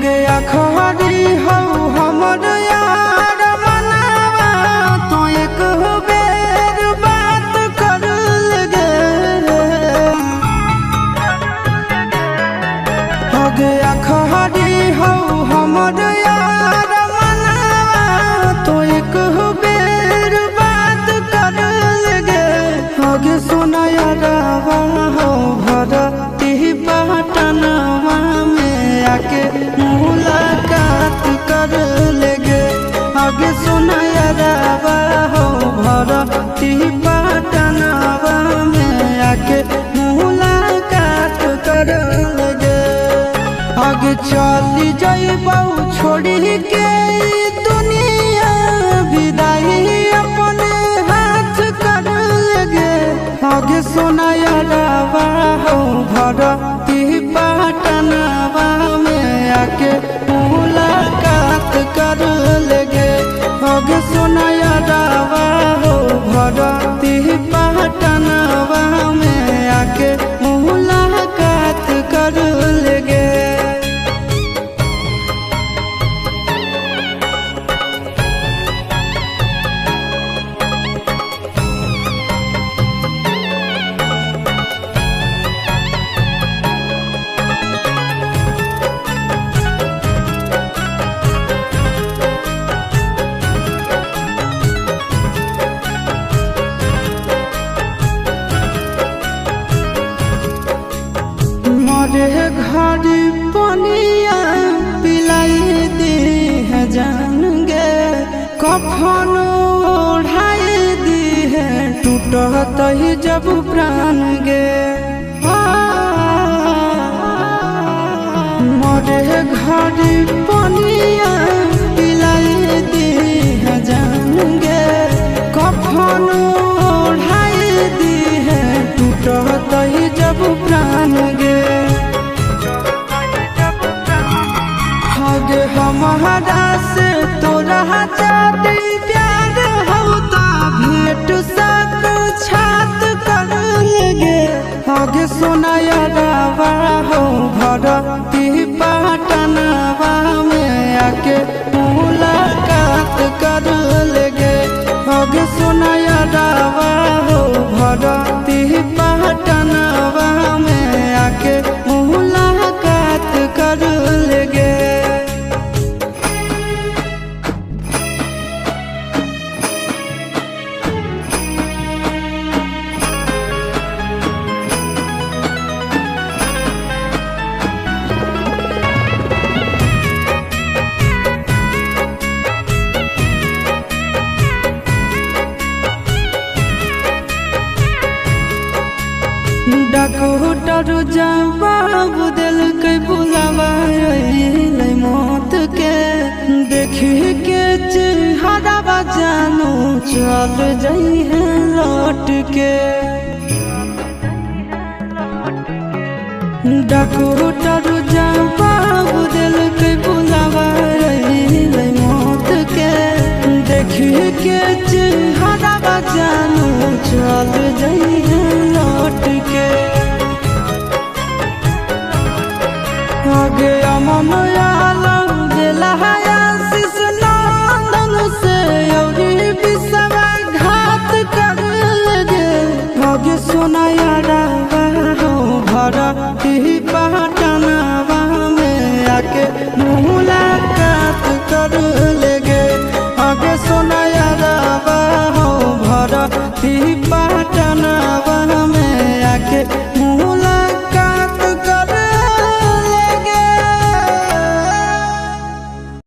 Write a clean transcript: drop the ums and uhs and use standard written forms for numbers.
गया खरी हो हमर यार मनावा तो एक बेर बात कर लगे हो गया खरी हो हमर यार मनावा तो एक बेर बात कर लगे हो गे सोना यारावा हो भरती पटनवा में आके मुलाकात कर लेगे आगे सुना यारावा हो भरती पटनवा में आके मुलाकात कर लेगे आगे चली जाइबौ छोड़ी के दुनिया विदाई अपने हाथ कर लेगे आगे सुना यारावा हो भरती पटनवा में आके मुलाकात कर लेगे आगे सुना यारावा हो भरती पटनवा में आके मुलाकात कर लेगे। मरे घर पनिया पिलाई दी है जान गे कफन ओढ़ाई दी है टूटत ही जब प्राण गे मरे घर पनिया पिलाई दी है जान गे कफन ओढ़ाई दी है टूटत ही जब प्राण गे आगे हमारा से तोरा जाती प्यार होता भेंट साक्षात कर लेगे आगे सोना यारावा हो भरती पटनवा में आके मुलाकात कर लेगे आगे सोना यारावा हो भरती पटनवा में आके मुलाकात कर लेगे। डॉक्टर जवाब दिल के बुलावा मौत के देखी के चेहरा जानू चल जाई है लौट के डॉक्टर जवाब दिल के बुलावा मौत के देखी के चेहरा जानू चल जाई है लौट के आगे अमन आलम दिला आशीष नंदन से योगी विश्वासघात कर लगे आगे सोना यारावा हो भरती पटनवा में आके मुलाकात कर लेगे आगे सोना यारावा हो भरती